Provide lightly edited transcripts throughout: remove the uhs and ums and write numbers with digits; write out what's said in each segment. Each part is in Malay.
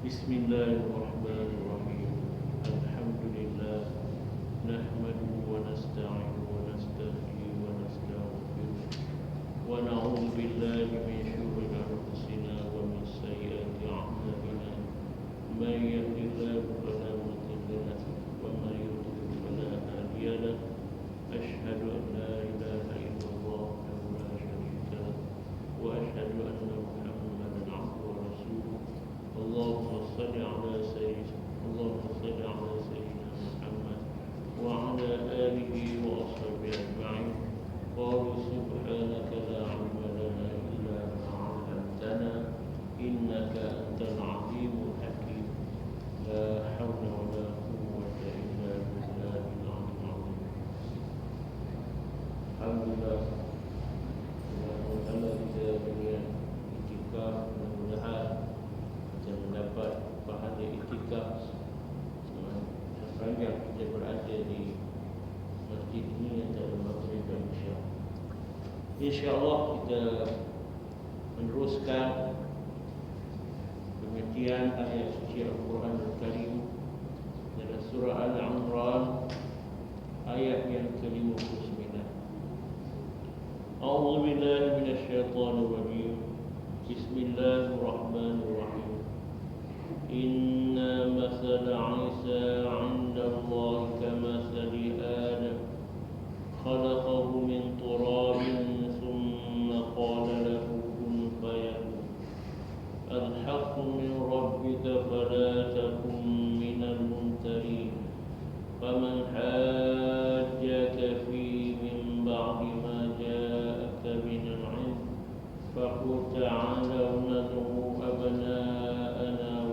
Bismillahirrahmanirrahim. Alhamdulillah. Nahmaduhu wa nasta'inuhu wa nastaghfiruhu wa nastaghfiruh. Wa na'udzu billahi min shururi anfusina wa min sayyiati a'malina. Man yahdihillahu fala mudilla lahu wa man yudlil fala hadiya lahu. Asyhadu an la ilaha illallah wahdahu la syarika lahu wa asyhadu anna Muhammadan 'abduhu wa rasuluh. Allahumma salli ala sayyidina Muhammad wa ala alihi wa ashabihi ajma'in. Qalu subhanaka la 'ilma lana illa ma 'allamtana innaka antal 'alimul hakim. La hawla wa la quwwata illa billahil 'aliyyil 'azim. Alhamdulillah. Alhamdulillah kita dengan iktikaf, mudah-mudahan kita mendapat pahala iktikaf sepanjang kita berada di masjid ini antara maghrib dan isya. InsyaAllah kita meneruskan pengertian ayat suci Al-Quran Al-Karim dalam surah Al-Imran ayat yang ke-59. A'udzu billahi minasyaitonir rajim. Bismillahirrahmanirrahim. Inna masala Isa 'inda Allah kamathali Adam khalaqahu min turabin thumma qala lahu kun fayakun. Al-haqqu min rabbika fala takun minal mumtarin. Faman hajjaka fi min ba'di ma ja'aka minal 'ilm faqul ta'alau nad'u abna'ana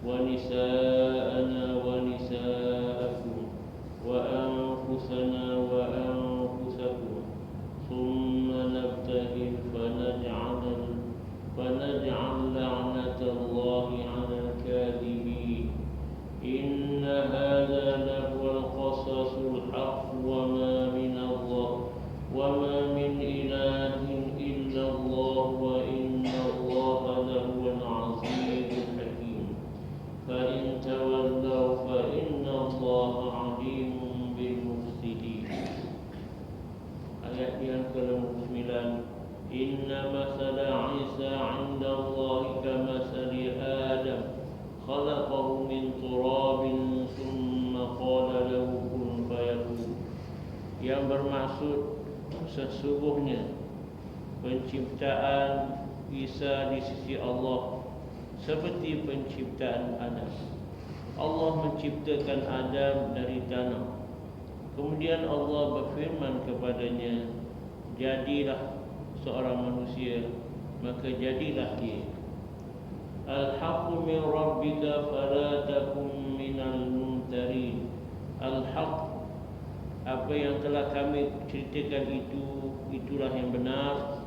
ونساءنا ونساءكم وأنفسنا وأنفسكم ثم نبتهل فنجعل لعنة الله على الكاذبين. إن هذا لهو القصص الحق وما من إله إلا الله وإن الله لهو العزيز الحكيم. فإن تولوا فإن الله عليم بالمفسدين. Ayat yang ke-9. Inna masala Isa 'inda Allah kamathali Adam khalaqahu min turabin thumma qala lahu kun fayakun. Yang bermaksud sesungguhnya penciptaan Isa di sisi Allah seperti penciptaan Adam. Allah menciptakan Adam dari tanah. Kemudian Allah berfirman kepadanya, jadilah seorang manusia, maka jadilah dia. Al-haqqu min rabbika fala takun minal mumtarin. Al-haq, apa yang telah kami ceritakan itulah yang benar.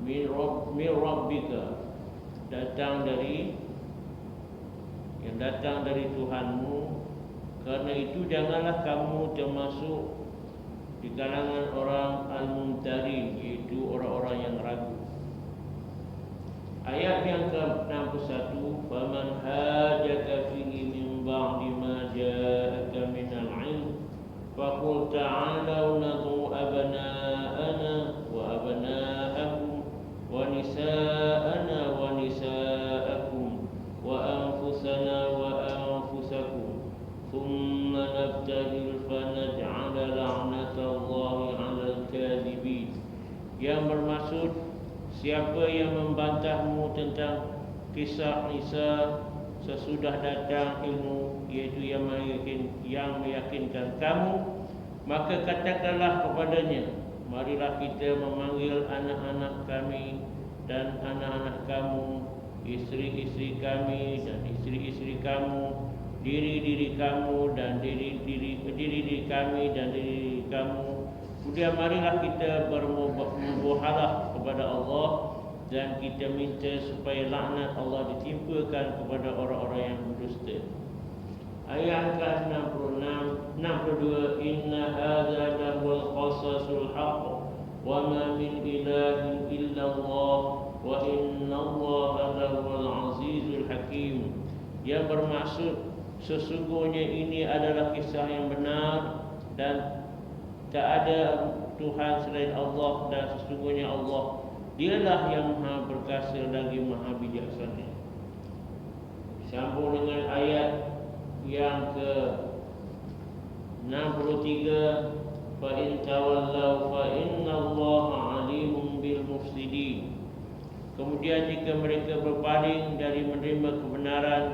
Min rabbika, datang dari Tuhanmu. Karena itu janganlah kamu termasuk di kalangan orang al-mumtarin, iaitu orang-orang yang ragu. Ayat yang ke-61, faman hajaka fihi min ba'di ma ja'aka minal 'ilm faqul ta'alau nad'u abna'ana wa abna'akum wa nisa'ana wa nisa'akum wa anfusana wa anfusakum thumma nabtahil fanaj'ala la'natallahi 'alal kadhibin. Yang bermaksud, siapa yang membantahmu tentang kisah Isa sesudah datang ilmu, iaitu yang meyakinkan kamu, maka katakanlah kepadanya, marilah kita memanggil anak-anak kami dan anak-anak kamu, isteri-isteri kami dan isteri-isteri kamu, diri-diri kamu dan diri kami dan diri kamu. Kemudian marilah kita bermubahalah kepada Allah dan kita minta supaya laknat Allah ditimpakan kepada orang-orang yang berdusta. Ayat ke-62, inna hadza lahul qasasul haqq wa ma min ilahin illallah wa wa innallaha lahuwal azizul hakim. Yang bermaksud sesungguhnya ini adalah kisah yang benar dan tak ada Tuhan selain Allah, dan sesungguhnya Allah dialah yang maha perkasa lagi maha bijaksana. Sambung dengan ayat yang ke 63, fa in tawallaw fa innallaha alimun bil mufsidin. Kemudian jika mereka berpaling dari menerima kebenaran,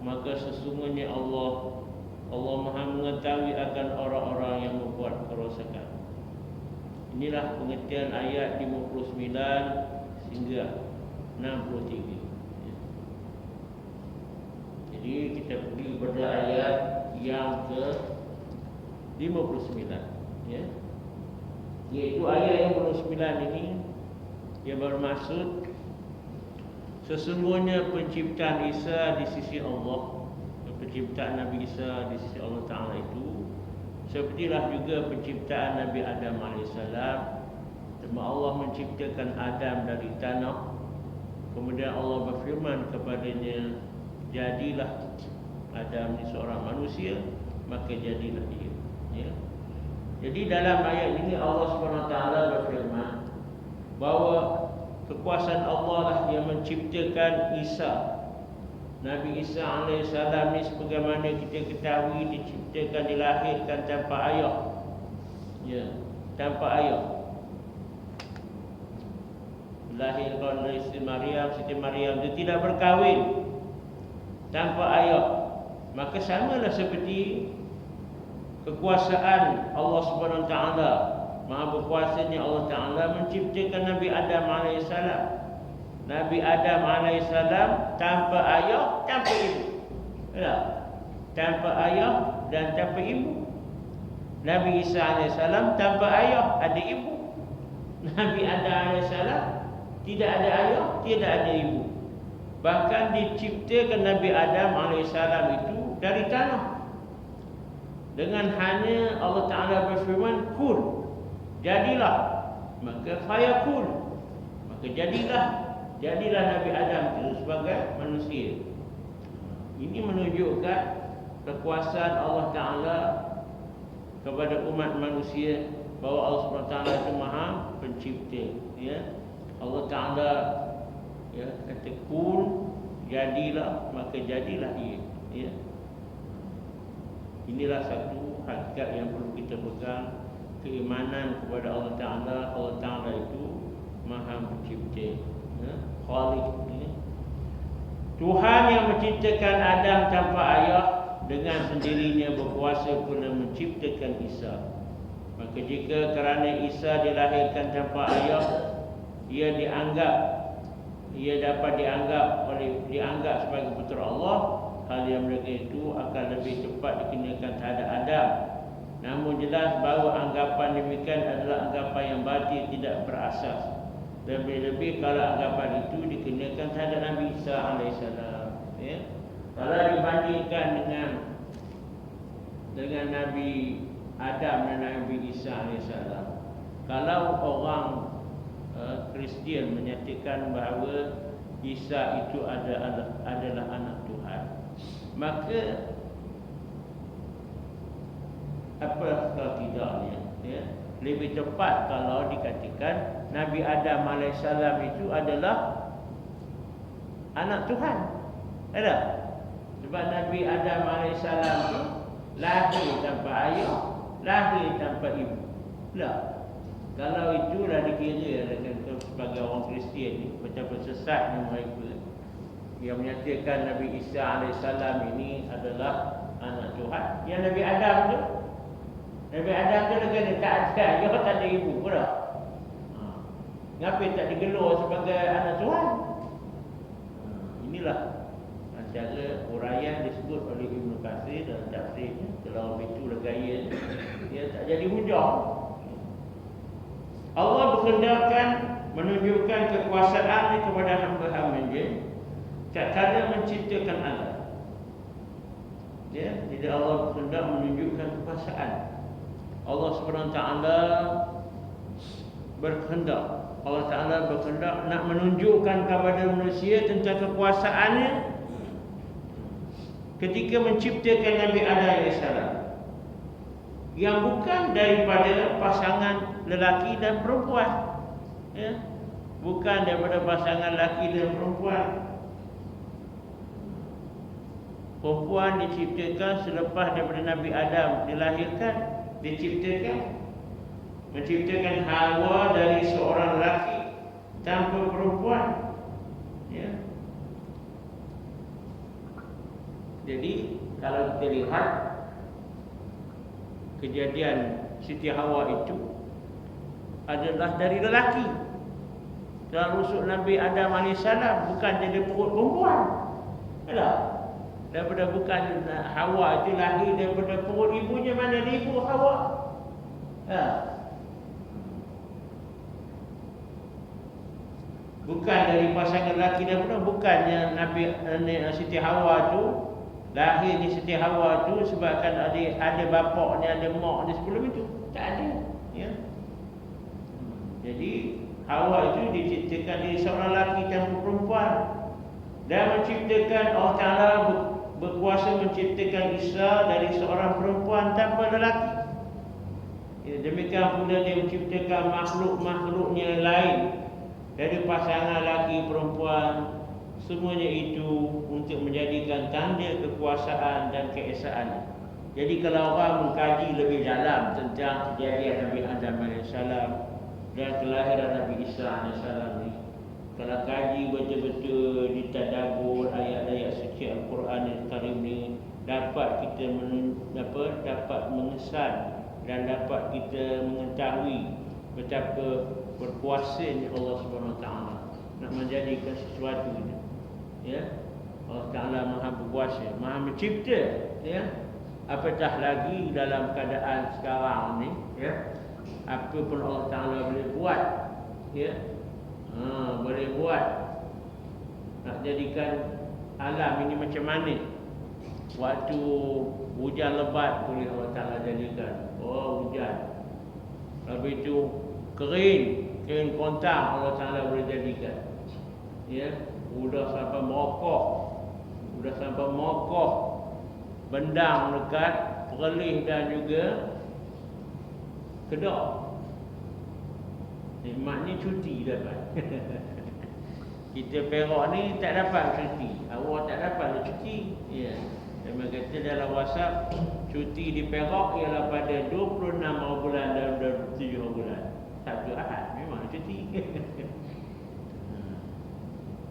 maka sesungguhnya Allah maha mengetahui akan orang-orang yang membuat kerosakan. Inilah pengertian ayat 59 hingga 63. Jadi kita pergi kepada ayat yang ke 59, ya. Iaitu ayat yang 59 ini yang bermaksud sesungguhnya penciptaan Isa di sisi Allah, penciptaan Nabi Isa di sisi Allah Ta'ala itu sepertilah juga penciptaan Nabi Adam AS. Cuma Allah menciptakan Adam dari tanah, kemudian Allah berfirman kepadanya, jadilah Adam ini seorang manusia, maka jadilah dia, ya. Jadi dalam ayat ini Allah SWT berfirman bahawa kekuasaan Allah lah yang menciptakan Isa. Nabi Isa AS ni sebagaimana kita ketahui diciptakan, dilahirkan tanpa ayah, ya, tanpa ayah. Dilahirkan oleh Siti Maryam dia tidak berkahwin, tanpa ayah. Maka samalah seperti kekuasaan Allah Subhanahu Wa Taala, maha berkuasanya Allah Ta'ala menciptakan Nabi Adam AS. Nabi Adam AS tanpa ayah, tanpa ibu, ya, tanpa ayah dan tanpa ibu. Nabi Isa AS tanpa ayah, ada ibu. Nabi Adam AS tidak ada ayah, tidak ada ibu. Bahkan diciptakan Nabi Adam AS itu dari tanah, dengan hanya Allah Ta'ala berfirman kun, jadilah, maka fayakun, maka jadilah Nabi Adam itu sebagai manusia. Ini menunjukkan kekuasaan Allah Ta'ala kepada umat manusia, bahawa Allah SWT itu maha pencipta, ya. Allah Ta'ala, ya, kata kun, jadilah, maka jadilah ia, ya. Inilah satu hakikat yang perlu kita pegang, keimanan kepada Allah Ta'ala. Allah Ta'ala itu maha pencipta, ya, Khaliq, ya. Tuhan yang menciptakan Adam tanpa ayah, dengan sendirinya berkuasa pula menciptakan Isa. Maka jika kerana Isa dilahirkan tanpa ayah, ia dapat dianggap sebagai putera Allah, hal yang mereka itu akan lebih tepat dikenakan terhadap Adam. Namun jelas bahawa anggapan demikian adalah anggapan yang batil, tidak berasas. Lebih-lebih kalau anggapan itu dikenakan terhadap Nabi Isa AS, ya. Kalau dibandingkan dengan Nabi Adam dan Nabi Isa AS, kalau orang Kristian menyatakan bahawa Isa itu adalah anak Tuhan, maka apa kalau tidaknya, ya, lebih tepat kalau dikatakan Nabi Adam AS itu adalah anak Tuhan, ada. Sebab Nabi Adam AS itu lahir tanpa ayah, lahir tanpa ibu. Lah, kalau itulah dikira sebagai orang Kristian ni, betapa sesatnya mereka yang menyatakan Nabi Isa AS ini adalah anak Tuhan. Yang Nabi Adam tu negara tak ada ayah, tak ada ibu pula. Kenapa tak digelar sebagai anak Tuhan? Inilah antara uraian disebut oleh Ibnu Katsir dalam tafsirnya. Kalau itu gaya dia tak jadi hujah. Allah berkehendakkan menunjukkan kekuasaan kepada hamba-hambanya tatkala menciptakan alam. Ya, jadi Allah berkehendak menunjukkan kekuasaan. Allah SWT berkehendak. Allah Ta'ala berkehendak nak menunjukkan kepada manusia tentang kekuasaannya ketika menciptakan Nabi Adam AS, yang bukan daripada pasangan lelaki dan perempuan, ya? Bukan daripada pasangan lelaki dan perempuan. Perempuan diciptakan selepas daripada Nabi Adam dilahirkan, menciptakan Hawa dari seorang lelaki tanpa perempuan, ya. Jadi kalau kita lihat kejadian Siti Hawa itu adalah dari lelaki. Dalam rusuk Nabi Adam AS bukan dari perut perempuan. Yalah. Daripada bukan Hawa itu lahir daripada perut ibunya, mana dia ibu Hawa? Ya. Bukan dari pasangan lelaki dan perempuan. Bukannya Nabi Siti Hawa tu lahir di Siti Hawa tu sebabkan ada bapaknya, ada maknya sebelum itu. Tak ada, ya. Jadi Hawa itu diciptakan dari seorang lelaki tanpa perempuan, dan menciptakan Allah Ta'ala berkuasa menciptakan Isa dari seorang perempuan tanpa lelaki. Ya, demikian pula dia menciptakan makhluk-makhluknya lain dari pasangan lelaki perempuan. Semuanya itu untuk menjadikan tanda kekuasaan dan keesaan. Jadi kalau orang mengkaji lebih dalam tentang kejadian Nabi Adam AS dan kelahiran Nabi Isa AS ni, kalau kaji betul-betul ditadabbur ayat-ayat suci Al-Quran Al-Karim ni, dapat kita dapat mengesan dan dapat kita mengetahui betapa berkuasanya Allah Subhanahu Wa Taala nak menjadikan sesuatu ini. Ya, Allah Ta'ala Maha berkuasa, Maha mencipta, ya. Apatah lagi dalam keadaan sekarang ni, ya, apa pun Allah Ta'ala boleh buat, ya. Boleh buat nak jadikan alam ini macam mana. Waktu hujan lebat boleh Allah Ta'ala jadikan, hujan. Lepas itu kering kontang Allah Ta'ala boleh jadikan, ya. Sudah sampai mokok, bendang dekat Perlis dan juga Kedah. Nikmatnya cuti dapat. Kita Perak ni tak dapat cuti. Awak tak dapat cuti. Ya. Memang kata dalam WhatsApp, cuti di Perak ialah pada 26 bulan dan 27 bulan. Sabtu Ahad memang cuti.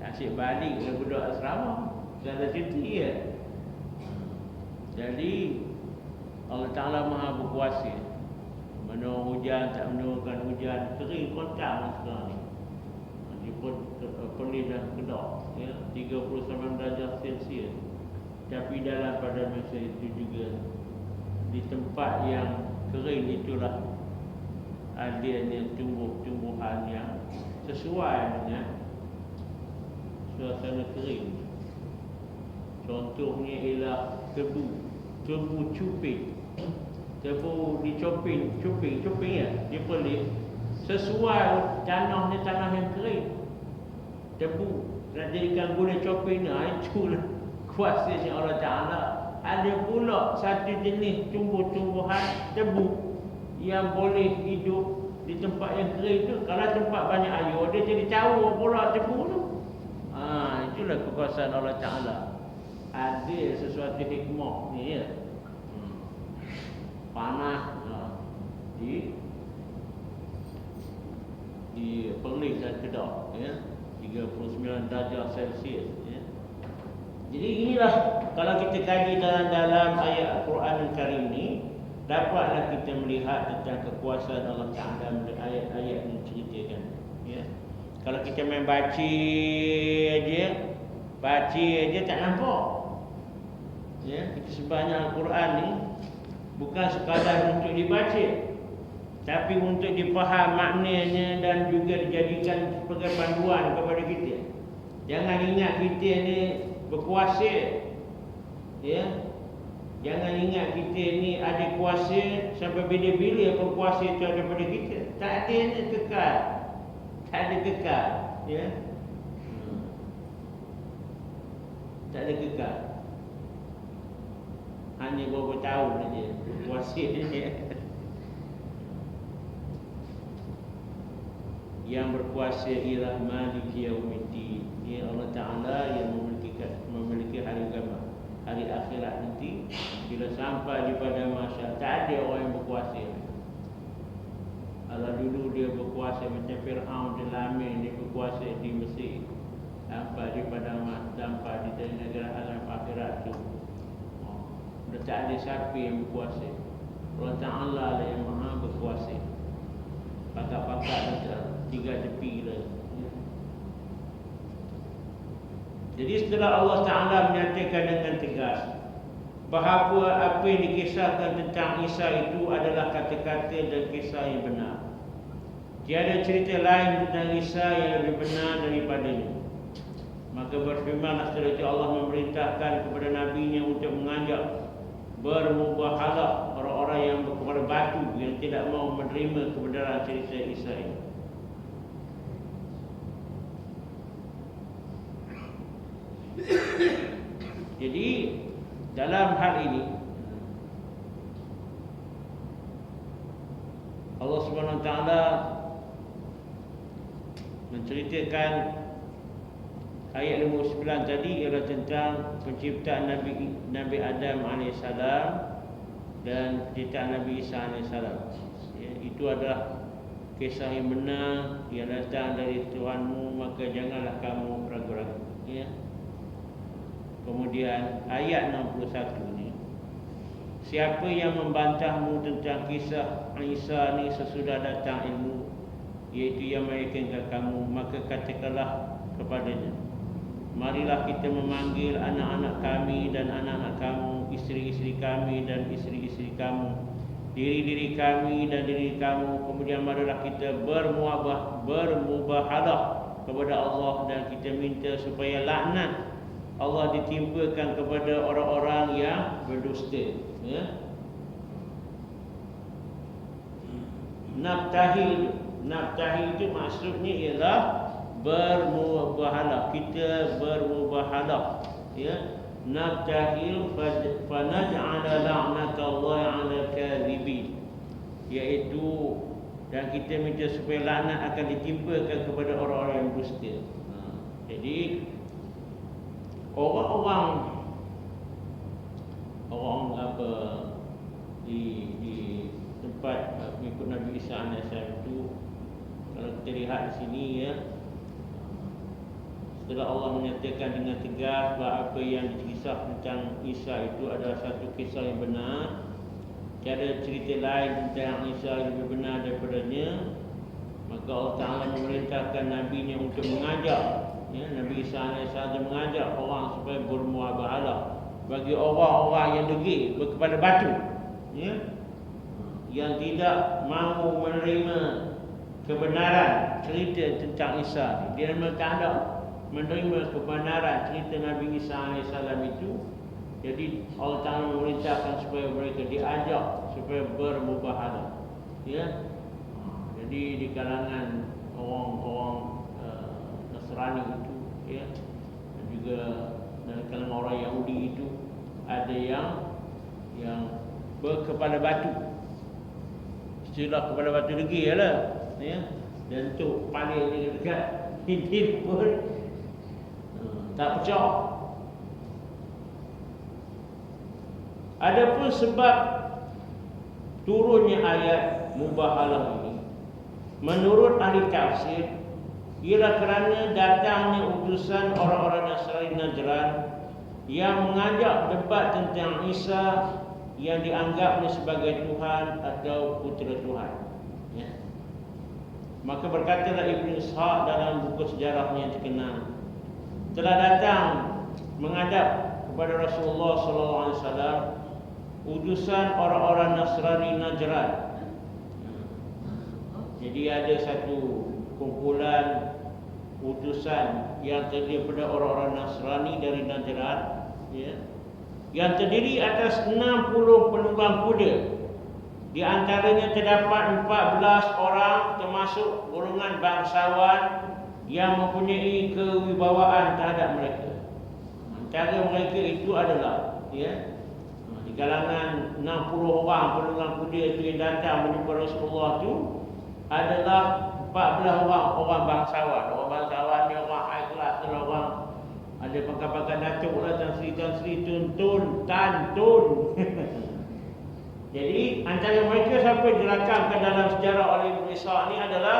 Asyik balik ke budak asrama, kalau cuti, ya. Jadi Allah Ta'ala Maha berkuasa. Menurun hujan, tak menurunkan hujan, kering kontang sekarang ni. Di Perlis dan Kedah, ya, 39 darjah Celsius. Tapi dalam pada masa itu juga, di tempat yang kering itulah adanya tumbuh-tumbuhan yang sesuai dengan suasana kering. Contohnya ialah tebu cuping. Tebu dicoping ya, dipelit sesuai tanahnya, tanah yang kering. Tebu nak jadikan gula coping, itulah kuasanya Allah Ta'ala. Ada pula satu jenis tumbuh-tumbuhan tebu yang boleh hidup di tempat yang kering tu. Kalau tempat banyak air, dia jadi caur pula tebu tu. Itulah kekuasaan Allah Ta'ala. Ada sesuatu hikmah ni, ya. Panas di Perlis dan Kedah, ya, 39 darjah Celsius, ya. Jadi inilah, kalau kita kaji dalam ayat Al-Quran Al-Karim ni, dapatlah kita melihat tentang kekuasaan Allah Ta'ala dari ayat-ayat yang ceritakan, ya. Kalau kita main baca aja tak nampak, ya. Kita sebanyak Al-Quran ni bukan sekadar untuk dibaca, tapi untuk dipaham maknanya dan juga dijadikan sebagai panduan kepada kita. Jangan ingat kita ni berkuasa, ya. Jangan ingat kita ni ada kuasa sampai bila-bila berkuasa itu ada pada kita. Takdir ni kekal. Tak ada kekal, ya. Tak ada kekal. Hanya beberapa tahun saja berkuasa dia. Yang berkuasa ialah Maliki Yaumiddin. Dia Allah Ta'ala yang memiliki hari kiamat, hari akhirat nanti. Bila sampai di pada masa, tak ada orang yang berkuasa. Kalau dulu dia berkuasa macam Fir'aun di Lamin, dia berkuasa di Mesir, sampai di padang sampai di negara alam akhirat tu. Dah tak ada siapa yang berkuasa. Allah Ta'ala lah yang maha berkuasa. Pakat-pakat dah tiga tepi lah. Jadi setelah Allah Ta'ala menyatakan dengan tegas bahawa apa yang dikisahkan tentang Isa itu adalah kata-kata dan kisah yang benar, tiada cerita lain tentang Isa yang lebih benar daripadanya, maka berfirmanlah setelah itu Allah memerintahkan kepada Nabi-Nya untuk mengajak bermubahalah orang-orang yang kepada batu yang tidak mau menerima kebenaran cerita Isa ini. Jadi dalam hal ini Allah Subhanahu Wa Taala menceritakan ayat 59 tadi ialah tentang penciptaan Nabi Adam AS dan penciptaan Nabi Isa AS. Ya, itu adalah kisah yang benar yang datang dari Tuhanmu, maka janganlah kamu ragu-ragu. Ya. Kemudian ayat 61 ni, siapa yang membantahmu tentang kisah Isa ni sesudah datang ilmu, iaitu yang meyakinkan kamu, maka katakanlah kepadanya, marilah kita memanggil anak-anak kami dan anak-anak kamu, isteri-isteri kami dan isteri-isteri kamu, diri-diri kami dan diri kamu, kemudian marilah kita bermubahalah kepada Allah dan kita minta supaya laknat Allah ditimpakan kepada orang-orang yang berdusta. Ya. Nabtahil itu maksudnya ialah bermubahalah, kita bermubahalah. Ya. Nabtahil fanaj'ala la'natallahi 'alal kadhibin, iaitu dan kita minta supaya laknat akan ditimpakan kepada orang-orang yang dusta. Jadi orang apa di tempat mengikut Nabi Isa AS itu, kalau kita lihat di sini ya, setelah Allah menyatakan dengan tegas bahawa apa yang dikisah tentang Isa itu adalah satu kisah yang benar, tiada cerita lain tentang Isa yang lebih benar daripadanya, maka Allah Ta'ala memerintahkan Nabi-Nya untuk mengajak, ya, Nabi Isa AS mengajak orang supaya bermubahalah bagi orang-orang yang degil kepada batu, ya, yang tidak mahu menerima kebenaran cerita tentang Isa. Dia memang tak ada menerima kebenaran cerita Nabi Isa AS itu. Jadi Allah Ta'ala memerintahkan supaya mereka diajak supaya bermubahalah, ya. Jadi di kalangan orang-orang Nasrani itu, ya, dan juga dari kalangan orang Yahudi itu ada yang berkepada batu. Istilah kepada batu degil lah, ya. Dan untuk paling dia dekat ini pun tak pecah. Adapun sebab turunnya ayat mubahalah ini, menurut ahli tafsir, ialah kerana datangnya utusan orang-orang Nasrani Najran yang mengajak debat tentang Isa yang dianggapnya sebagai Tuhan atau putera Tuhan. Ya. Maka berkatalah Ibn Ishaq dalam buku sejarahnya yang terkenal, telah datang menghadap kepada Rasulullah SAW utusan orang-orang Nasrani Najran. Jadi ada satu kumpulan utusan yang terdiri daripada orang-orang Nasrani dari Najran, ya, yang terdiri atas 60 penunggang kuda Di antaranya terdapat 14 orang termasuk golongan bangsawan yang mempunyai kewibawaan terhadap mereka. Antara mereka itu adalah di kalangan 60 orang penunggang kuda itu yang datang menjumpa Rasulullah itu adalah 14 orang bangsawan. Orang bangsawan ni orang high class, orang ada pakai datuk lah, Tan Sri Tun. Jadi antara mereka siapa yang dirakamkan dalam sejarah oleh Ibn Ishaq ni adalah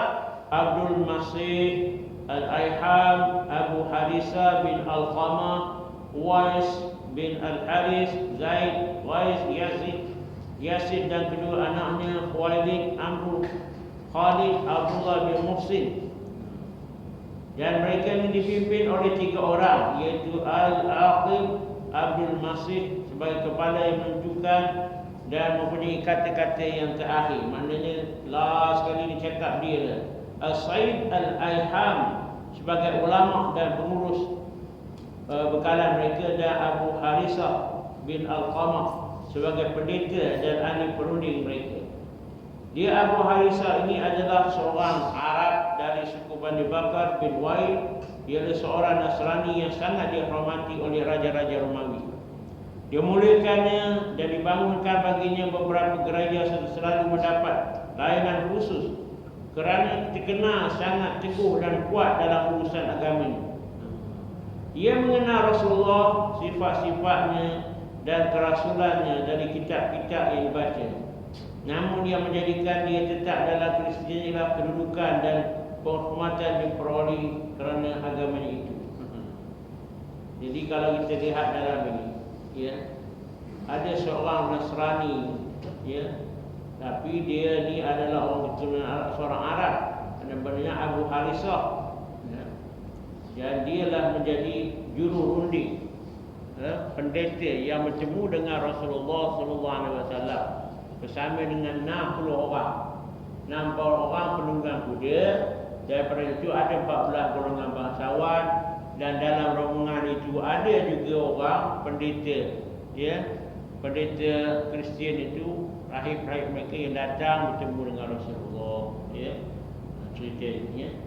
Abdul Masih Al-Aiham, Abu Harisa bin Al-Qamah, Wais bin Al-Haris, Zaid, Wais, Yazid dan kedua anaknya Khuwailid, Amru, Khalid, Abdullah bin Muhsin. Dan mereka ini dipimpin oleh 3 orang, iaitu Al-Aqib, Abdul Masih sebagai kepala yang menunjukkan dan mempunyai kata-kata yang terakhir. Maknanya last sekali dicakap dia. Al-Said Al-Aiham sebagai ulama dan pengurus bekalan mereka, dan Abu Harisah bin Al-Qamah sebagai pendeta dan ahli perunding mereka. Dia Abu Harisah ini adalah seorang Arab dari suku Bani Bakar bin Wa'il. Dia adalah seorang Nasrani yang sangat dihormati oleh raja-raja Romawi. Dimulakannya dan dibangunkan baginya beberapa gereja selalu mendapat layanan khusus kerana terkenal sangat teguh dan kuat dalam urusan agamanya. Ia mengenal Rasulullah, sifat-sifatnya dan kerasulannya dari kitab-kitab yang dibaca. Namun yang menjadikan dia tetap dalam Kristian ialah kedudukan dan penghormatan yang diperoleh kerana agamanya itu. Jadi kalau kita lihat dalam ini, ada seorang Nasrani, tapi dia ni adalah orang keturunan seorang Arab, namanya Abu Harisah, dan dialah menjadi juru runding, pendeta yang bertemu dengan Rasulullah SAW bersama dengan 60 orang penunggang kuda. Daripada itu ada 14 golongan bangsawan, dan dalam rombongan itu ada juga orang pendeta, pendeta Kristian itu, rahib-rahib mereka yang datang bertemu dengan Rasulullah, cerita ini.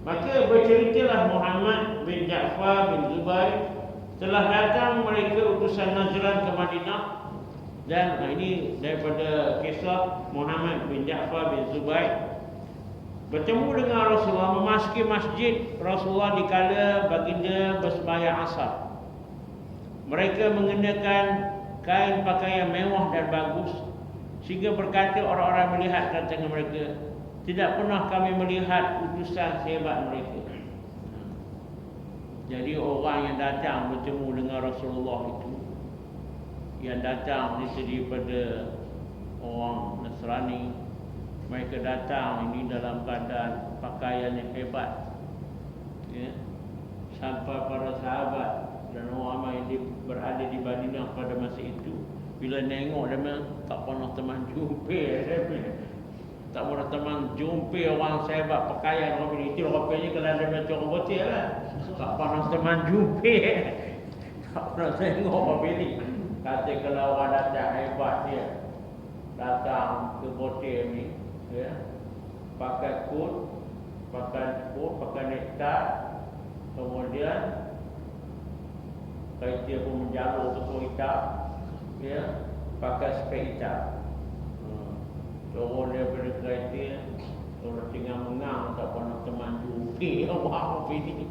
Maka berceritalah Muhammad bin Ja'far bin Zubair, telah datang mereka utusan Najran ke Madinah. Dan ini daripada kisah Muhammad bin Ja'far bin Zubair bertemu dengan Rasulullah, memasuki masjid Rasulullah dikala baginda bersembahyang asar. Mereka mengenakan kain pakaian mewah dan bagus, sehingga berkata orang-orang melihat kata mereka, tidak pernah kami melihat utusan sehebat mereka. Jadi orang yang datang bertemu dengan Rasulullah itu, yang datang daripada orang Nasrani, mereka datang ini dalam keadaan pakaian yang hebat, sampai para sahabat dan orang yang berada di Madinah pada masa itu, bila nengok dia tak pernah teman jumpa, tak pernah teman jumpa orang sahabat pakaian orang ini. Itu rupanya kalau ada macam orang botil lah, tak pernah teman jumpa, tak pernah tengok orang ini. Kata kalau orang datang hebat, dia datang ke botil ni, pakai kut, pakai nektar, kemudian kereta pun menjalur betul hitam, pakai spek hitam. Turun daripada kereta, orang tengah mengang, tak pernah teman jumpa orang ini.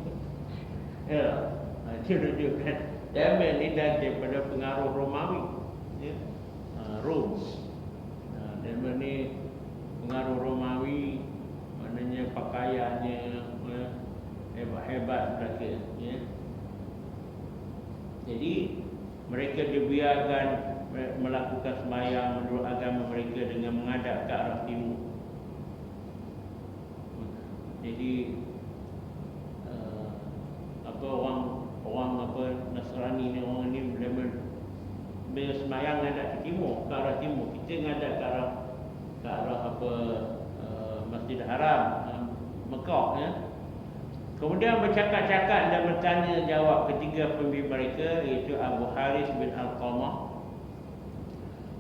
Itu menunjukkan Yaman ni daripada pengaruh Romawi, Rom. Yaman ni pengaruh Romawi, maknanya pakaiannya hebat-hebat mereka. Jadi mereka dibiarkan melakukan sembahyang menurut agama mereka dengan menghadap ke arah timur. Jadi orang Nasrani ni, orang ni bila sembahyang menghadap ke timur, ke arah timur. Kita menghadap ke arah Masjid Haram, Mekah, Kemudian bercakap-cakap dan bertanya jawab ketiga pemimpin mereka, iaitu Abu Haris bin Al-Qamah,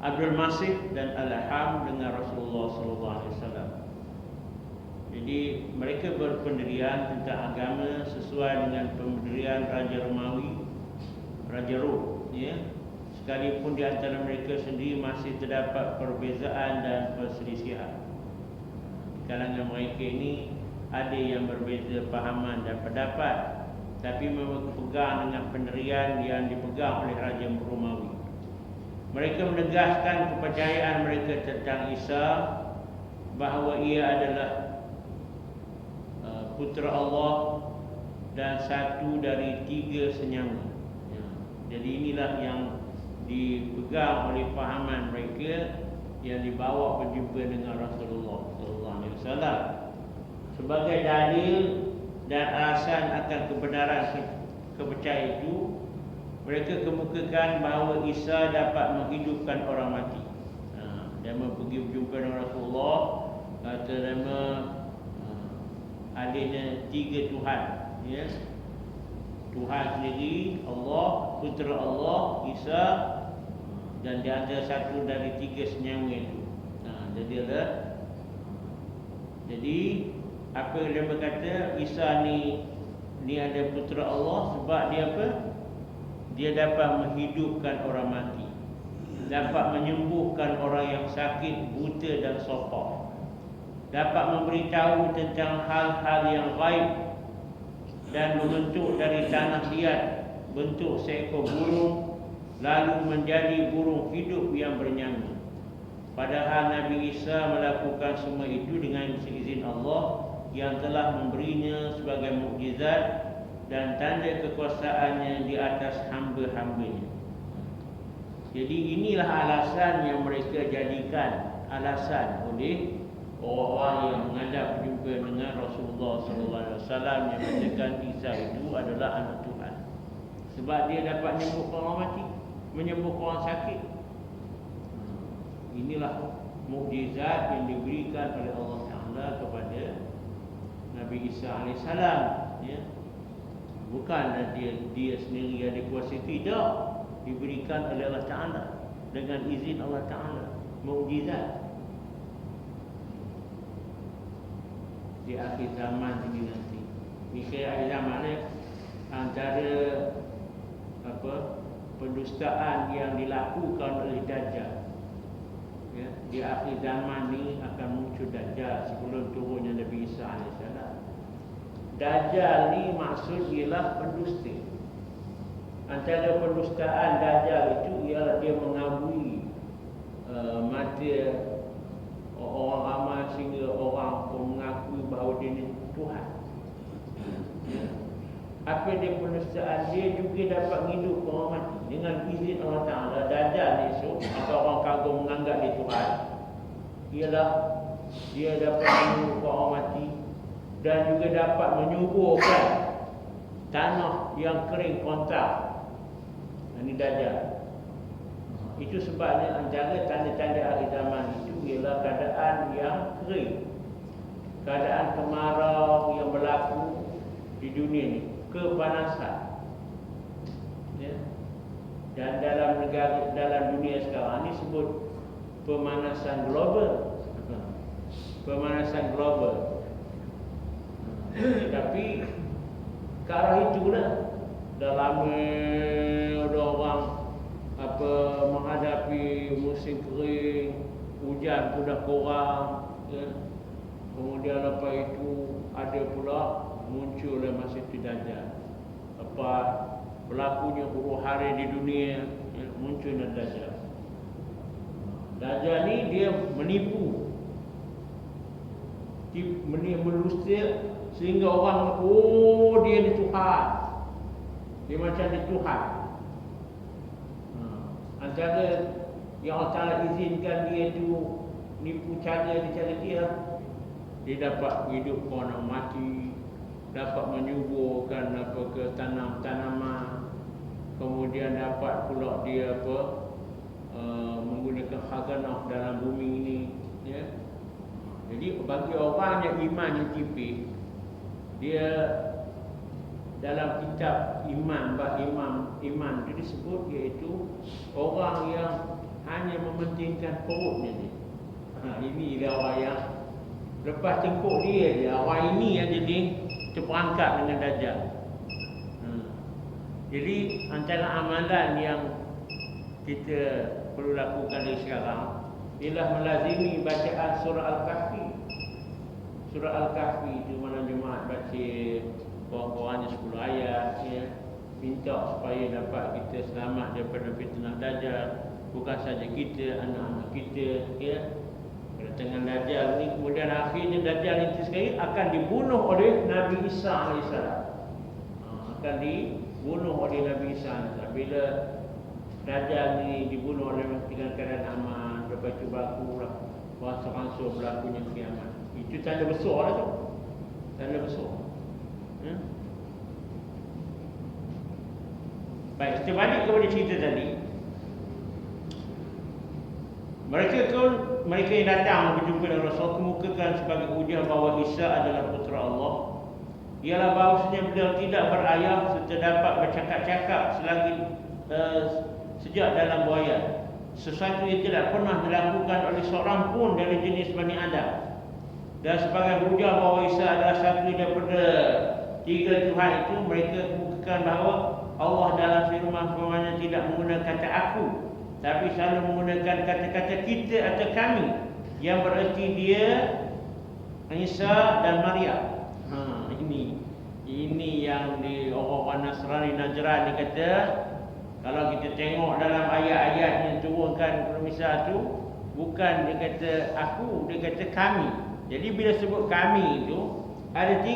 Abdul Masih dan Al-Ham dengan Rasulullah sallallahu alaihi wasallam. Jadi mereka berpendirian tentang agama sesuai dengan pendirian Raja Romawi, Raja Rom, ya. Sekalipun di antara mereka sendiri masih terdapat perbezaan dan perselisihan. Di kalangan mereka ini ada yang berbeza pahaman dan pendapat, tapi berpegang dengan pendirian yang dipegang oleh Raja Romawi. Mereka menegaskan kepercayaan mereka tentang Isa, bahawa ia adalah putera Allah dan satu dari 3 senyawa. Ya. Jadi inilah yang dipegang oleh pahaman mereka yang dibawa berjumpa dengan Rasulullah sallallahu alaihi wasallam. Sebagai dalil dan alasan akan kebenaran kepercayaan itu, mereka kemukakan bahawa Isa dapat menghidupkan orang mati. Dia pergi berjumpa dengan Rasulullah, kata nama adanya 3 Tuhan, ya. Tuhan sendiri, Allah, putera Allah, Isa, dan dia ada satu dari 3 senyawa itu. Jadi apa yang dia berkata, Isa ni ada putera Allah sebab dia apa? Dia dapat menghidupkan orang mati, dapat menyembuhkan orang yang sakit, buta dan sopah, dapat memberitahu tentang hal-hal yang gaib, dan membentuk dari tanah liat bentuk seekor burung, lalu menjadi burung hidup yang bernyanyi. Padahal Nabi Isa melakukan semua itu dengan seizin Allah yang telah memberinya sebagai mukjizat dan tanda kekuasaannya di atas hamba-hambanya. Jadi inilah alasan yang mereka jadikan alasan oleh orang yang menghadap berjumpa dengan Rasulullah sallallahu alaihi wasallam yang mengatakan Isa itu adalah anak Tuhan. Sebab dia dapat menyembuhkan orang mati, menyembuhkan orang sakit. Inilah mukjizat yang diberikan oleh Allah Taala kepada Nabi Isa alaihissalam, ya. Bukan dia sendiri yang dikuasai, tidak, diberikan oleh Allah Taala dengan izin Allah Taala, mukjizat. Di akhir zaman ini nanti, di akhir zaman ni antara pendustaan yang dilakukan oleh Dajjal, ya, di akhir zaman ni akan muncul Dajjal sebelum turunnya Nabi Isa alaihissalam. Dajjal ni maksud ialah pendusta. Antara pendustaan Dajjal itu ialah dia mengabui mata orang ramai sehingga orang pun mengakui bahawa dia ni Tuhan. Apa dia pendustaan dia juga dapat menghidupkan orang mati dengan izin Allah Taala. Dajjal esok atau orang kagum menganggap dia Tuhan, ialah dia dapat menghidupkan orang mati dan juga dapat menyuburkan tanah yang kering kontrak. Ini Dajjal. Itu sebabnya antara tanda-tanda akhir zaman itu ialah keadaan yang kering, keadaan kemarau yang berlaku di dunia ini, kepanasan, ya. Dan dalam dunia sekarang ini sebut pemanasan global, pemanasan global. Tapi ke arah itulah dah lama ada orang menghadapi musim kering, hujan pun dah kurang, ya. Kemudian lepas itu ada pula muncul masa itu Dajjal. Berlakunya huru hara di dunia, ya, munculnya Dajjal. Dajjal ni dia menipu, melusta sehingga orang, oh dia ni Tuhan, dia macam dia Tuhan. Antara yang Allah Ta'ala izinkan dia tu nipu cara dia dapat hidup orang mati, dapat menyuburkan ke tanaman, kemudian dapat pula dia menggunakan khaganah dalam bumi ini, ya. Jadi bagi orang yang iman yang tipis, dia dalam kitab iman itu disebut, iaitu orang yang hanya mementingkan perutnya ni. Ini dia orang yang lepas tengkuk dia orang ini yang jadi terperangkap dengan Dajjal. Jadi antara amalan yang kita perlu lakukan dari sekarang ialah melazimi bacaan surah Al-Kahfi. Surah Al-Kahfi itu mana jemaat baca kurang-kurangnya 10 ayat ya. Minta supaya dapat kita selamat daripada fitnah Dajjal. Bukan saja kita, anak-anak kita ya. Kedatangan Dajjal ni kemudian akhirnya Dajjal itu sekali akan dibunuh oleh Nabi Isa AS. Akan dibunuh oleh Nabi Isa AS. Bila Dajjal ni dibunuh oleh dengan keadaan aman, lepas itu berlaku rangsur-rangsur berlakunya kiamat. Itu tanda besar lah tu. Tanda besar. Baik, kita balik kepada cerita tadi. Mereka yang datang berjumpa dengan Rasul kemukakan sebagai hujah bahawa Isa adalah putera Allah. Ialah bahawasanya beliau tidak berayah serta dapat bercakap-cakap selagi sejak dalam buaya. Sesuatu yang tidak pernah dilakukan oleh seorang pun dari jenis Bani Adam. Dan sebagai hujah bahawa Isa adalah satu daripada 3 Tuhan itu, mereka kemukakan bahawa Allah dalam firman-Nya tidak menggunakan kata aku, tapi selalu menggunakan kata-kata kita atau kami, yang bererti dia, Isa dan Maryam. Ini yang di orang-orang Nasrani Najran ni kata, kalau kita tengok dalam ayat-ayat yang turunkan misal tu, bukan dia kata aku, dia kata kami. Jadi bila sebut kami itu ada 3.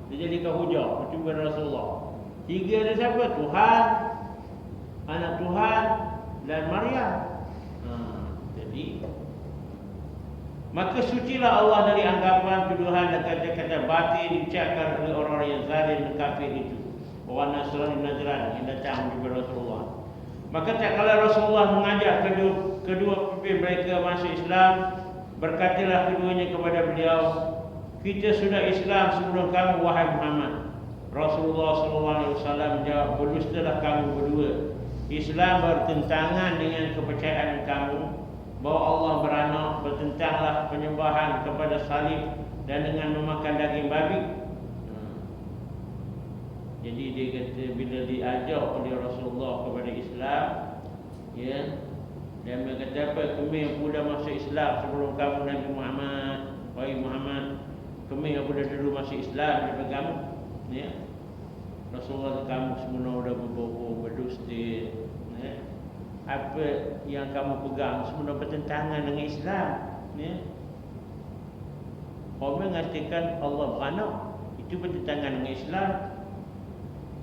Dia jadikan hujah percuma Rasulullah. 3 ada siapa? Tuhan, anak Tuhan dan Maryam. Jadi maka sucilah Allah dari anggapan tuduhan dan kata-kata batil diucapkan oleh orang-orang yang zalim dan kafir itu, orang Nasrani Najran yang datang kepada Rasulullah. Maka tak kala Rasulullah mengajak kedua pemimpin mereka masuk Islam, berkatalah keduanya kepada beliau, kita sudah Islam sebelum kamu wahai Muhammad. Rasulullah SAW menjawab, berdustalah kamu berdua. Islam bertentangan dengan kepercayaan kamu bahawa Allah beranak, bertentanglah penyembahan kepada salib dan dengan memakan daging babi. Jadi dia kata bila diajak oleh Rasulullah kepada Islam, ya, dan dia kata apa, kami yang sudah masuk Islam sebelum kamu Nabi Muhammad, wahai Muhammad, kami yang sudah dulu masuk Islam daripada kamu, ya. Rasulullah, kamu semua sudah berbohong, berdusta, ya. Apa yang kamu pegang semua bertentangan dengan Islam, ya. Orang mengatakan Allah beranak, itu bertentangan dengan Islam.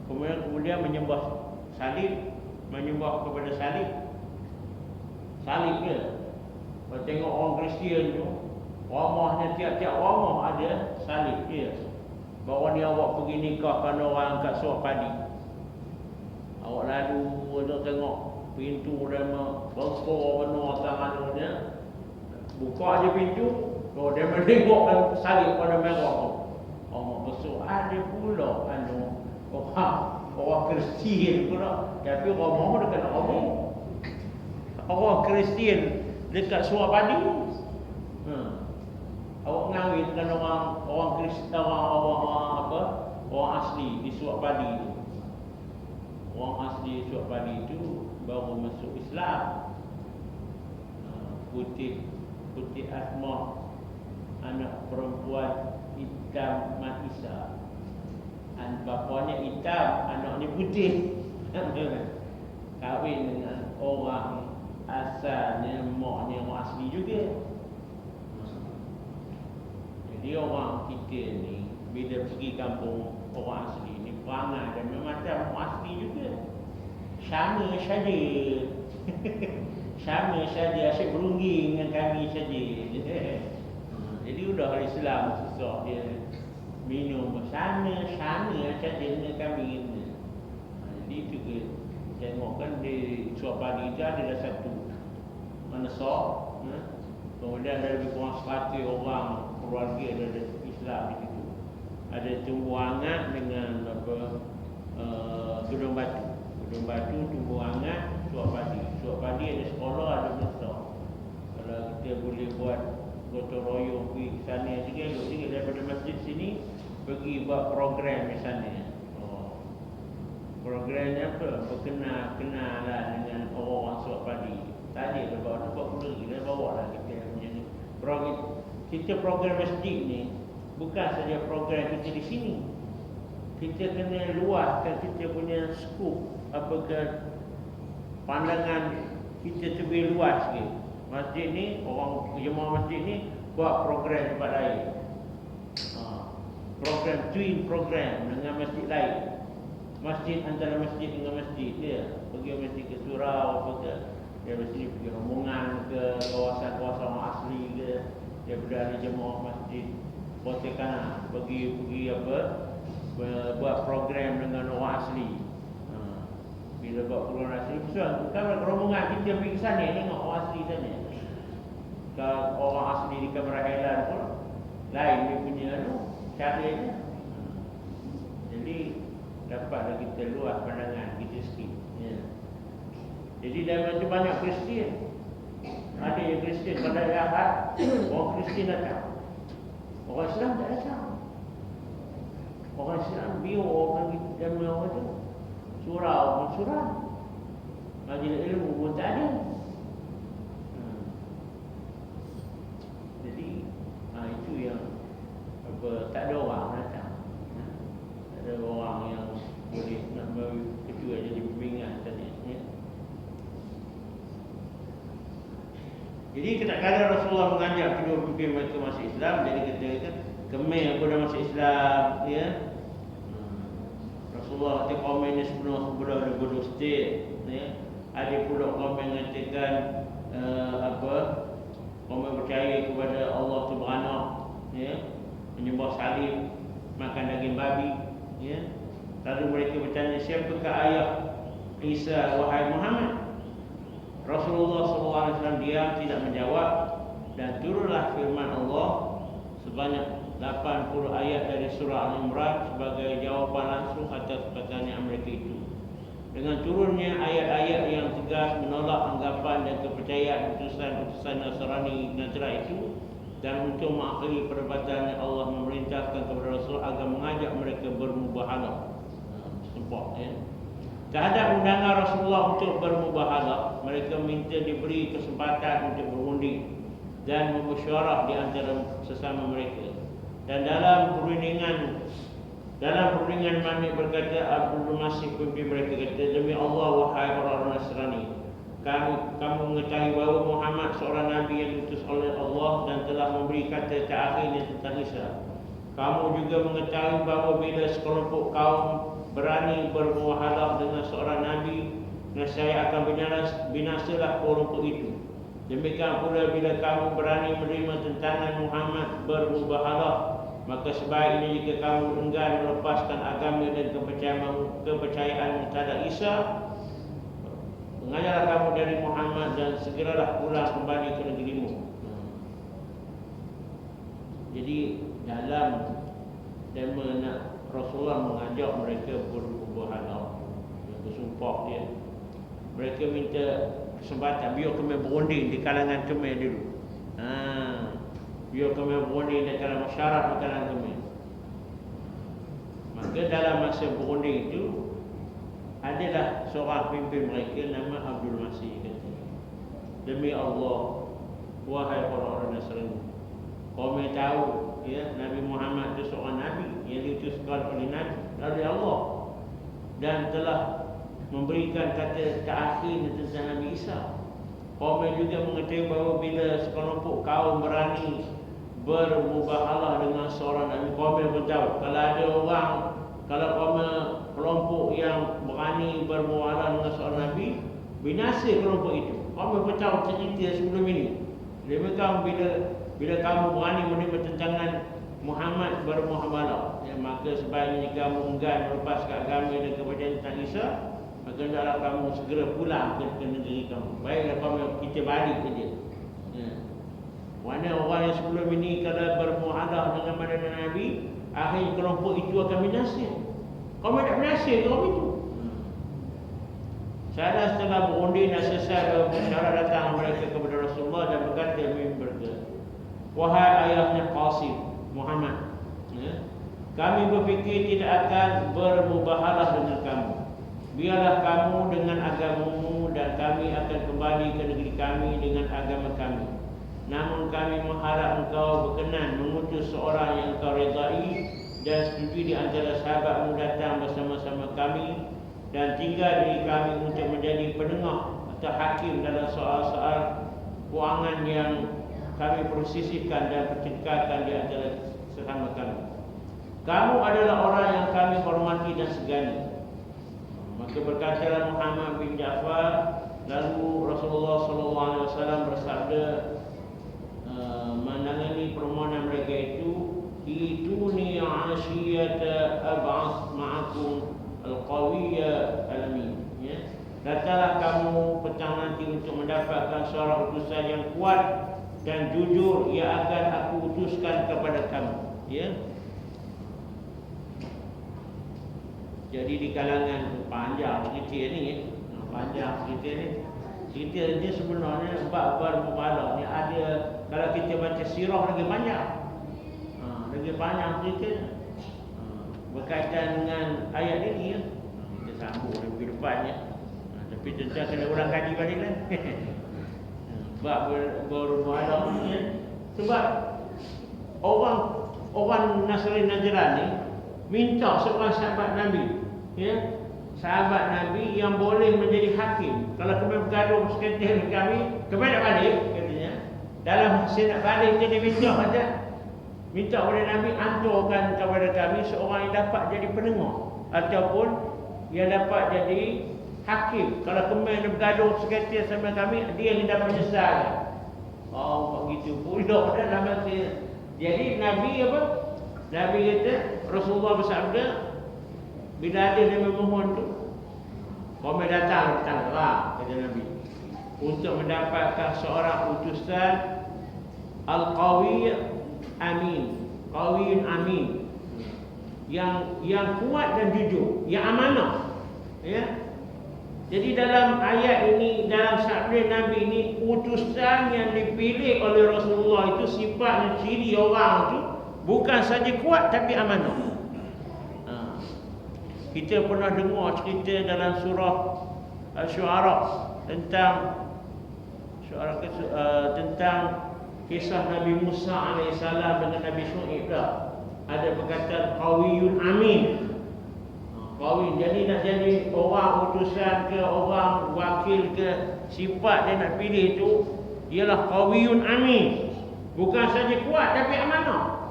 Kemudian menyembah salib, menyembah kepada salib. Salib ke? Kalau tengok orang Kristian tu, rumahnya tiap-tiap rumah ada salib dia. Bawa ni awak pergi nikahkan orang kat suap padi. Awak lalu ada tengok pintu dia bongkor penuh tangannya. Buka aja pintu, dia menengokkan salib pada merah tu. Orang besar ada pula orang Kristian pula, tapi orang dekat orang Kristian dekat suap padi. Awak ngawin dengan orang Kristian, orang asli di suap padi itu. Orang asli di suap padi itu baru masuk Islam. Putih Asma, anak perempuan hitam Mat Isa. Bapanya hitam, anaknya putih. Kahwin dengan orang asalnya, maknya orang asli juga. Jadi orang kita ni bila pergi kampung orang asli ni, perangai dan memacam orang asli juga. Sama saja. Sama saja, asyik berunding dengan kami saja. Jadi udah orang Islam susah dia minum sama saja dengan kami ni. Jadi itu ke tengok kan di suap padi itu ada satu manusia, kemudian ada lebih kurang 100 orang keluarga dari Islam di situ. Ada tumbuh hangat dengan gedung batu tumbuh hangat suap padi. Suap padi ada sekolah, ada besar. Kalau kita boleh buat gotong royong pergi ke sana sikit, elok sikit daripada masjid sini pergi buat program di sana. Programnya apa? Berkenal-kenalah dengan orang-orang suap padi. Tak ada bawa nampak pula kita bawa lah kita punya ni. Kita program masjid ni bukan saja program kita di sini. Kita kena luaskan kita punya skop, apakah pandangan kita lebih luas sikit. Masjid ni, orang jemaah masjid ni buat program tempat lain. Program twin program dengan masjid lain. Masjid antara masjid dengan masjid dia. Pergi masjid ke surau, apa ke, dia mesti pergi rombongan ke kawasan-kawasan orang asli ke, dia berada jemaah masjid Potekana pergi apa, buat program dengan orang asli. Bila buat program asli, bukan rombongan kita pergi ke sana tengok orang asli sana. Kalau orang asli di Kamera Highland pun lain dia punya caranya. Jadi dapatlah kita luas pandangan kita sikit. Jadi dalam itu banyak Kristian. Ada yang Kristian pada Ahad, orang Kristian datang. Orang Islam tak datang. Orang Islam biar orang dan orang tu surau pun surau. Majlis ilmu pun tak ada. Jadi itu yang apa, tak ada orang datang. Tak ada orang yang boleh nak bagi ketua jadi bimbingan tadi. Jadi kadang-kadang Rasulullah mengajak kedua pemimpin mereka masuk Islam. Jadi kata Kemih pun dah masuk Islam, ya. Rasulullah kata komen ni sebelum ada bodoh state, ya. Ada pula komen mengatakan komen percaya kepada Allah Subhanahu, ya, menyembah salib, makan daging babi, ya. Lalu mereka bertanya, siapakah ayah Isa wahai Muhammad? Rasulullah SAW diam, tidak menjawab, dan turunlah firman Allah sebanyak 80 ayat dari surah Al-Imran sebagai jawapan langsung atas pertanyaan mereka itu. Dengan turunnya ayat-ayat yang tegas menolak anggapan dan kepercayaan utusan-utusan Nasrani Najrah itu, dan untuk mengakhiri perdebatan, Allah memerintahkan kepada Rasul agar mengajak mereka bermubahalah. Nampak, ya? Terhadap undangan Rasulullah untuk bermubahalah, mereka minta diberi kesempatan untuk berundi dan bermusyawarah di antara sesama mereka. Dan dalam perundingan mana berkata Abdul Masih pemimpin mereka kata, demi Allah wahai orang Nasrani, kamu mengetahui bahawa Muhammad seorang Nabi yang diutus oleh Allah dan telah memberi kata terakhirnya tentang Isa. Kamu juga mengetahui bahawa bila sekelompok kaum berani bermuahadah dengan seorang Nabi, nescaya akan binasalah kelompok itu. Demikian pula bila kamu berani menerima tentangan Muhammad bermubahalah, maka sebaiknya jika kamu enggan melepaskan agama dan kepercayaan terhadap Isa, mengajarlah kamu dari Muhammad dan segeralah pulang kembali ke negerimu. Jadi dalam tema Rasulullah mengajak mereka bermubahalah, bersumpah dia. Mereka minta kesempatan biar kami berunding di kalangan kami dulu. Biar kami berunding di kalangan masyarakat di kalangan kami. Maka dalam masa berunding itu adalah seorang pemimpin mereka nama Abdul Masih kata, demi Allah wahai orang-orang Nasrani, kami tahu, ya, Nabi Muhammad itu seorang Nabi yang diutuskan oleh Allah dan telah memberikan kata terakhir tentang Nabi Isa. Kami juga mengetahui bahawa bila sekelompok kaum berani bermubahalah dengan seorang Nabi, kami beritahu kalau kelompok yang berani bermubahalah dengan seorang Nabi, binasa kelompok itu. Kami beritahu cerita sebelum ini. Demikian bila kamu berani menerima tentangan Muhammad bermubahalah, ya, maka sebaiknya kamu enggan melepaskan agama dan kepercayaan tentang Isa, maka hendaklah kamu segera pulang ke negeri kamu. Baiklah kita balik saja. Ya. Mana orang yang sebelum ini kalau bermuahadah dengan badan Nabi, akhirnya kelompok itu akan binasa. Kamu tak binasa kelompok itu. Sahabat setelah berundi dan selesai berbicara datang mereka kepada Rasulullah dan berkata wahai ayahnya Qasim Muhammad, kami berfikir tidak akan bermubahalah dengan kamu. Biarlah kamu dengan agamamu dan kami akan kembali ke negeri kami dengan agama kami. Namun kami mengharap engkau berkenan mengutus seorang yang engkau redai dan setuju di antara sahabatmu datang bersama-sama kami dan tinggal di kami untuk menjadi penengah atau hakim dalam soal-soal kewangan yang kami persisihkan dan pertengkarkan di antara sesama kami. Kamu adalah orang yang kami hormati dan segani. Maka berkatalah Muhammad bin Ja'far, lalu Rasulullah SAW bersabda menangani permohonan mereka itu, ituni asyiyata ab'as ma'akum al-qawiyya al-amin. Datanglah kamu petang nanti untuk mendapatkan seorang utusan yang kuat dan jujur yang akan aku utuskan kepada kamu. Jadi di kalangan panjang cerita ni, panjang cerita ni. Cerita ni sebenarnya bab bermubahalah ni ada, kalau kita baca sirah lagi banyak. Lagi banyak ceritanya. Berkaitan dengan ayat ini kita sambung minggu depan ya. Tapi tentang kena ulang kaji balik lah. Bab bermubahalah ni sebab orang Nasrani Najran ni minta seorang sahabat Nabi, sahabat Nabi yang boleh menjadi hakim. Kalau kami bergaduh sekali dengan kami, kami nak balik katanya. Dalam hasil nak balik dia minta saja. Minta kepada Nabi hantarkan kepada kami seorang yang dapat jadi penengah ataupun yang dapat jadi hakim. Kalau kami nak bergaduh sekali sama kami, dia yang dapat menyesal. Begitu pula dalam hati. Jadi Nabi apa? Nabi kata, Rasulullah bersabda, bila ada dia memohon tu, kami datanglah, kata Nabi, untuk mendapatkan seorang utusan al-qawi amin, qawiyun amin, yang kuat dan jujur, yang amanah. Jadi dalam ayat ini, dalam sabda Nabi ini, utusan yang dipilih oleh Rasulullah itu sifatnya ciri orang itu bukan saja kuat tapi amanah. Kita pernah dengar cerita dalam surah Al-Syu'ara tentang kisah Nabi Musa AS dengan Nabi Syu'ib dah. Ada perkataan qawiyun amin. Qawi, jadi nak jadi orang utusan ke, orang wakil ke, sifat dia nak pilih tu ialah qawiyun amin. Bukan saja kuat tapi amanah.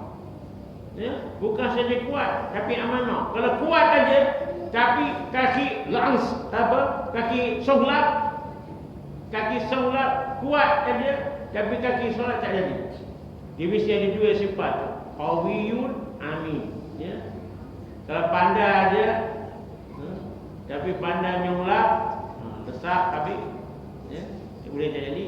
Bukan saja kuat tapi amanah. Kalau kuat aja tapi kaki kaki solat kuat aja tapi kaki solat tak jadi. Dia mesti ada dua sifat tu, qawiyun amin. Kalau pandai aja tapi pandai nyolak, besar tapi boleh tak jadi.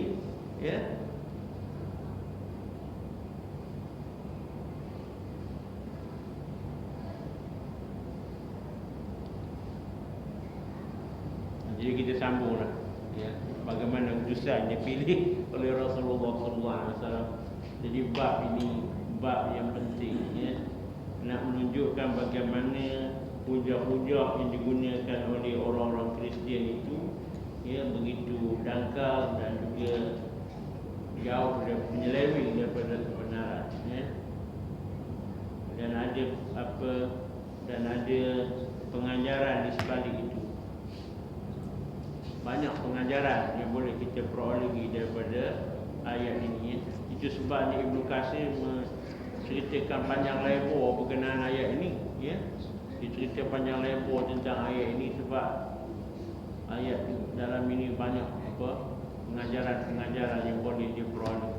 Jadi kita sambunglah bagaimana utusan dipilih oleh Rasulullah SAW. Jadi bab ini bab yang penting nak menunjukkan bagaimana hujah-hujah yang digunakan oleh orang-orang Kristian itu begitu dangkal dan juga jauh dari penyeleweng daripada kebenaran. Dan ada pengajaran di sebalik itu. Banyak pengajaran yang boleh kita perolehi daripada ayat ini. Itu sebabnya Ibnu Katsir menceritakan panjang lebar berkenaan ayat ini. Dia cerita panjang lebar tentang ayat ini sebab ayat dalam ini banyak pengajaran-pengajaran yang boleh diperoleh.